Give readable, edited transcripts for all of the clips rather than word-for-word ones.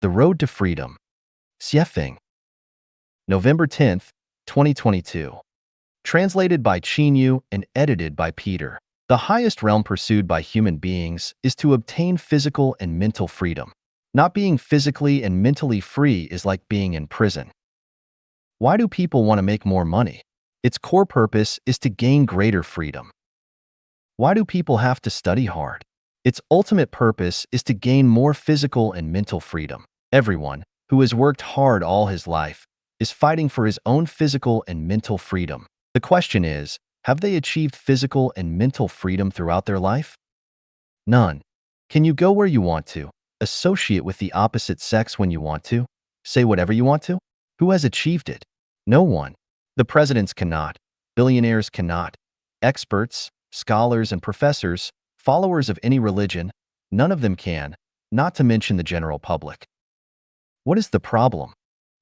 The Road to Freedom. Xiefeng. November 10th, 2022. Translated by Qinyu and edited by Peter. The highest realm pursued by human beings is to obtain physical and mental freedom. Not being physically and mentally free is like being in prison. Why do people want to make more money? Its core purpose is to gain greater freedom. Why do people have to study hard? Its ultimate purpose is to gain more physical and mental freedom. Everyone who has worked hard all his life is fighting for his own physical and mental freedom. The question is, have they achieved physical and mental freedom throughout their life? None. Can you go where you want to, associate with the opposite sex when you want to, say whatever you want to? Who has achieved it? No one. The presidents cannot, billionaires cannot, experts, scholars and professors, followers of any religion, none of them can, not to mention the general public. What is the problem?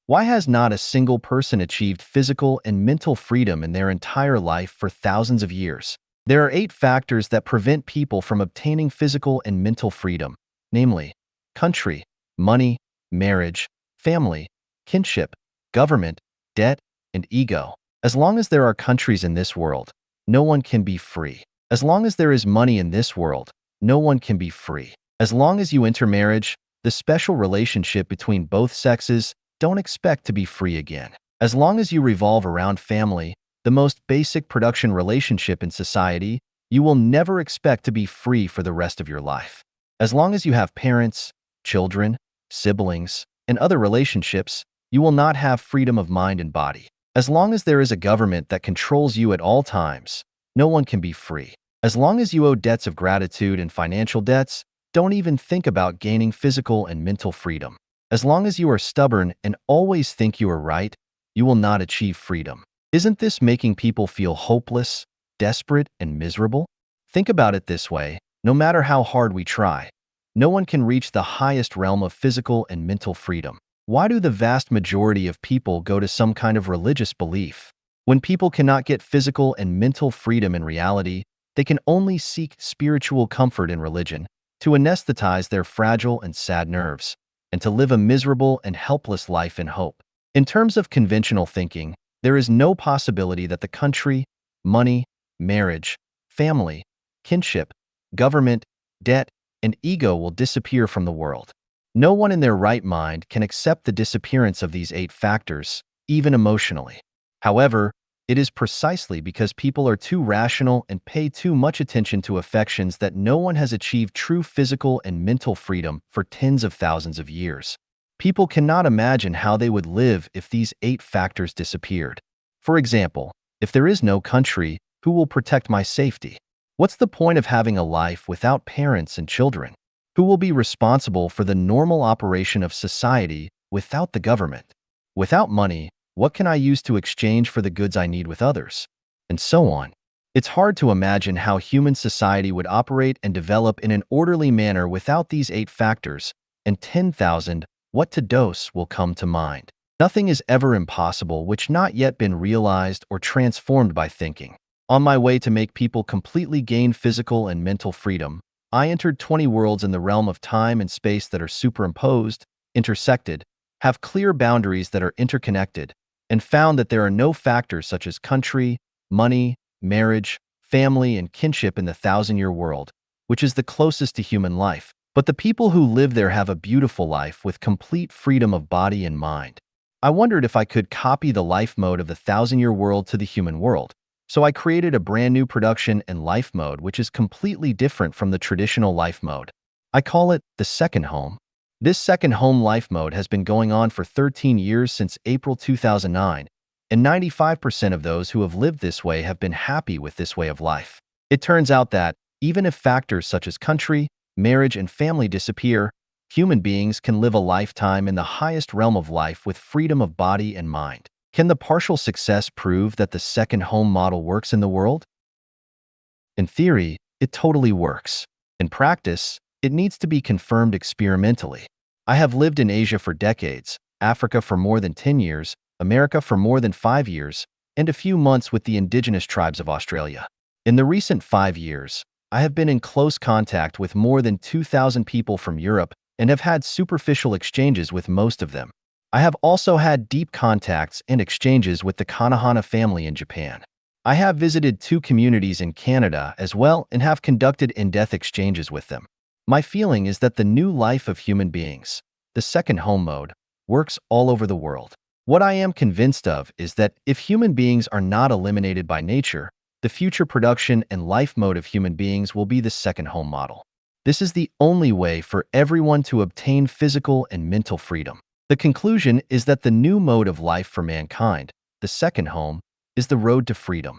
Why has not a single person achieved physical and mental freedom in their entire life for thousands of years? There are 8 factors that prevent people from obtaining physical and mental freedom, namely, country, money, marriage, family, kinship, government, debt, and ego. As long as there are countries in this world, no one can be free. As long as there is money in this world, no one can be free. As long as you enter marriage, the special relationship between both sexes, don't expect to be free again. As long as you revolve around family, the most basic production relationship in society, you will never expect to be free for the rest of your life. As long as you have parents, children, siblings, and other relationships, you will not have freedom of mind and body. As long as there is a government that controls you at all times, no one can be free. As long as you owe debts of gratitude and financial debts, don't even think about gaining physical and mental freedom. As long as you are stubborn and always think you are right, you will not achieve freedom. Isn't this making people feel hopeless, desperate, and miserable? Think about it this way, no matter how hard we try, no one can reach the highest realm of physical and mental freedom. Why do the vast majority of people go to some kind of religious belief? When people cannot get physical and mental freedom in reality, they can only seek spiritual comfort in religion to anesthetize their fragile and sad nerves, and to live a miserable and helpless life in hope. In terms of conventional thinking, there is no possibility that the country, money, marriage, family, kinship, government, debt, and ego will disappear from the world. No one in their right mind can accept the disappearance of these 8 factors, even emotionally. However, it is precisely because people are too rational and pay too much attention to affections that no one has achieved true physical and mental freedom for tens of thousands of years. People cannot imagine how they would live if these 8 factors disappeared. For example, if there is no country, who will protect my safety? What's the point of having a life without parents and children? Who will be responsible for the normal operation of society without the government? Without money, what can I use to exchange for the goods I need with others? And so on. It's hard to imagine how human society would operate and develop in an orderly manner without these 8 factors, and 10,000 what to dose will come to mind. Nothing is ever impossible which not yet been realized or transformed by thinking. On my way to make people completely gain physical and mental freedom, I entered 20 worlds in the realm of time and space that are superimposed, intersected, have clear boundaries that are interconnected, and found that there are no factors such as country, money, marriage, family, and kinship in the 1,000-year world, which is the closest to human life. But the people who live there have a beautiful life with complete freedom of body and mind. I wondered if I could copy the life mode of the 1,000-year world to the human world, so I created a brand new production and life mode which is completely different from the traditional life mode. I call it the second home. This second home life mode has been going on for 13 years since April 2009, and 95% of those who have lived this way have been happy with this way of life. It turns out that, even if factors such as country, marriage, and family disappear, human beings can live a lifetime in the highest realm of life with freedom of body and mind. Can the partial success prove that the second home model works in the world? In theory, it totally works. In practice, it needs to be confirmed experimentally. I have lived in Asia for decades, Africa for more than 10 years, America for more than 5 years, and a few months with the indigenous tribes of Australia. In the recent 5 years, I have been in close contact with more than 2,000 people from Europe, and have had superficial exchanges with most of them. I have also had deep contacts and exchanges with the Kanahana family in Japan. I have visited 2 communities in Canada as well and have conducted in-depth exchanges with them. My feeling is that the new life of human beings, the second home mode, works all over the world. What I am convinced of is that if human beings are not eliminated by nature, the future production and life mode of human beings will be the second home model. This is the only way for everyone to obtain physical and mental freedom. The conclusion is that the new mode of life for mankind, the second home, is the road to freedom.